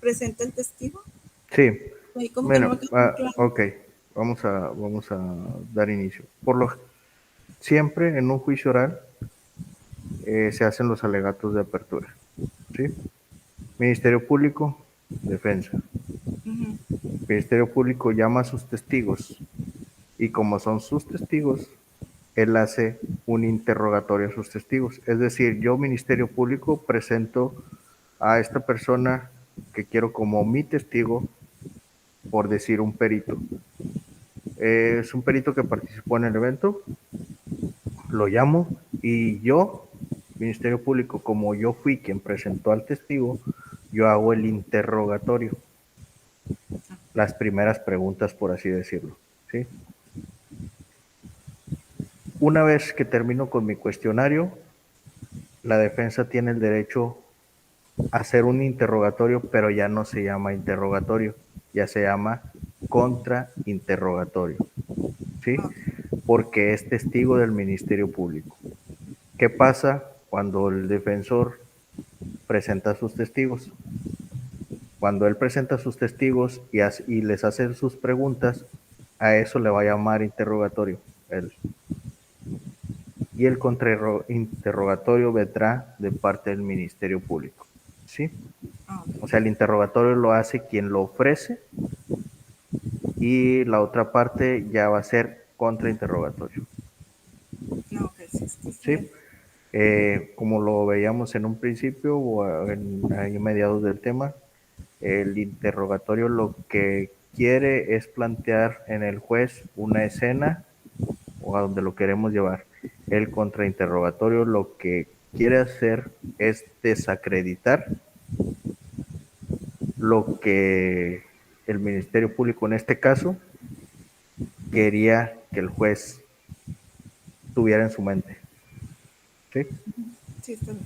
[SPEAKER 2] presenta el testigo.
[SPEAKER 1] Sí,
[SPEAKER 2] Ahí como que no
[SPEAKER 1] bueno,
[SPEAKER 2] me quedó muy claro.
[SPEAKER 1] ok, vamos a dar inicio. Siempre en un juicio oral se hacen los alegatos de apertura, ¿sí? Ministerio Público, defensa.
[SPEAKER 2] Ujú.
[SPEAKER 1] Ministerio Público llama a sus testigos y como son sus testigos, él hace un interrogatorio a sus testigos. Es decir, yo, Ministerio Público, presento a esta persona que quiero como mi testigo, por decir un perito. Es un perito que participó en el evento, lo llamo y yo, Ministerio Público, como yo fui quien presentó al testigo, yo hago el interrogatorio, las primeras preguntas, por así decirlo, ¿sí? Una vez que termino con mi cuestionario, la defensa tiene el derecho a hacer un interrogatorio, pero ya no se llama interrogatorio, ya se llama contrainterrogatorio, ¿sí? Porque es testigo del Ministerio Público. ¿Qué pasa cuando el defensor presenta a sus testigos? Cuando él presenta a sus testigos y les hace sus preguntas, a eso le va a llamar interrogatorio. Y el contrainterrogatorio vendrá de parte del Ministerio Público. ¿Sí?
[SPEAKER 2] Ah,
[SPEAKER 1] O sea, el interrogatorio lo hace quien lo ofrece y la otra parte ya va a ser contrainterrogatorio.
[SPEAKER 2] no, ok, sí, sí, está
[SPEAKER 1] ¿Sí?
[SPEAKER 2] bien.
[SPEAKER 1] Como lo veíamos en un principio o en mediados del tema, el interrogatorio lo que quiere es plantear en el juez una escena o a donde lo queremos llevar. El contrainterrogatorio lo que quiere hacer es desacreditar lo que el Ministerio Público en este caso quería que el juez tuviera en su mente. ¿Sí?
[SPEAKER 2] Sí, está bien.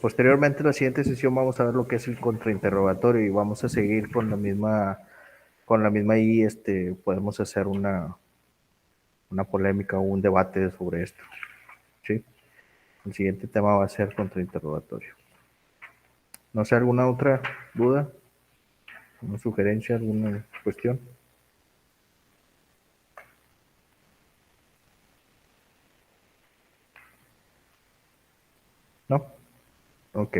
[SPEAKER 1] Posteriormente, en la siguiente sesión vamos a ver lo que es el contrainterrogatorio y vamos a seguir con la misma y podemos hacer una polémica o un debate sobre esto. ¿Sí? El siguiente tema va a ser contrainterrogatorio. No sé, ¿alguna otra duda? ¿Una sugerencia? ¿Alguna cuestión? ¿No? Ok.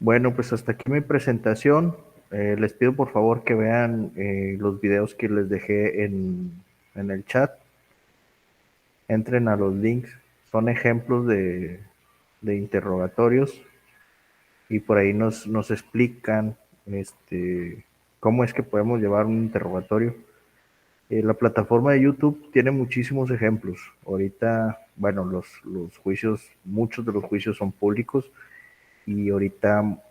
[SPEAKER 1] Bueno, pues hasta aquí mi presentación. Les pido por favor que vean los videos que les dejé en el chat. Entren a los links. Son ejemplos de interrogatorios y por ahí nos explican cómo es que podemos llevar un interrogatorio. La plataforma de YouTube tiene muchísimos ejemplos. Ahorita, bueno, los juicios, muchos de los juicios son públicos y ahorita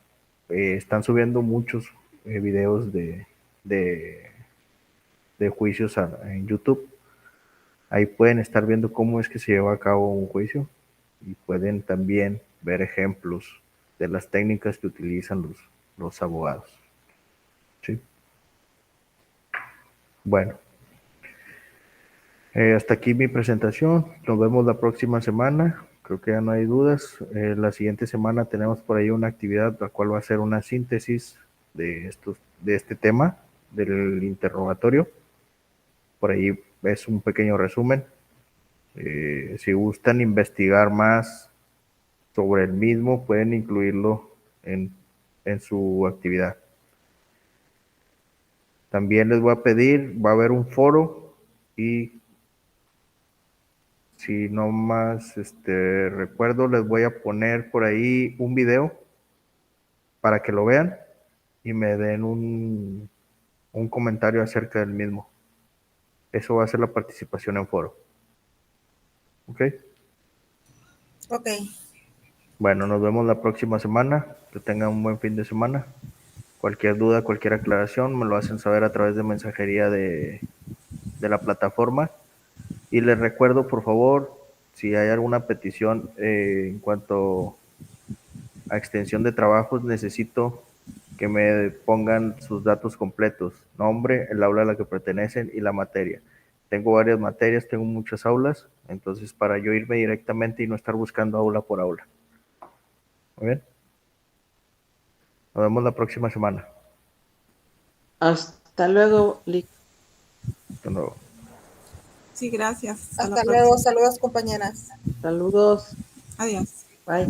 [SPEAKER 1] están subiendo muchos videos de, de juicios en YouTube. Ahí pueden estar viendo cómo es que se lleva a cabo un juicio y pueden también ver ejemplos de las técnicas que utilizan los abogados. ¿Sí? Bueno, hasta aquí mi presentación. Nos vemos la próxima semana. Creo que ya no hay dudas. La siguiente semana tenemos por ahí una actividad, la cual va a ser una síntesis de este tema, del interrogatorio. Por ahí es un pequeño resumen. Si gustan investigar más sobre el mismo, pueden incluirlo en su actividad. También les voy a pedir, va a haber un foro y si no más recuerdo, les voy a poner por ahí un video para que lo vean y me den un comentario acerca del mismo. Eso va a ser la participación en foro. ¿Ok?
[SPEAKER 4] Ok.
[SPEAKER 1] Bueno, nos vemos la próxima semana. Que tengan un buen fin de semana. Cualquier duda, cualquier aclaración, me lo hacen saber a través de mensajería de la plataforma. Y les recuerdo, por favor, si hay alguna petición en cuanto a extensión de trabajos, necesito que me pongan sus datos completos, nombre, el aula a la que pertenecen y la materia. Tengo varias materias, tengo muchas aulas, entonces para yo irme directamente y no estar buscando aula por aula. Muy bien. Nos vemos la próxima semana.
[SPEAKER 3] Hasta luego, Lick.
[SPEAKER 1] Hasta luego.
[SPEAKER 2] Sí, gracias.
[SPEAKER 4] Hasta luego. Saludos, compañeras.
[SPEAKER 3] Saludos.
[SPEAKER 2] Adiós.
[SPEAKER 3] Bye.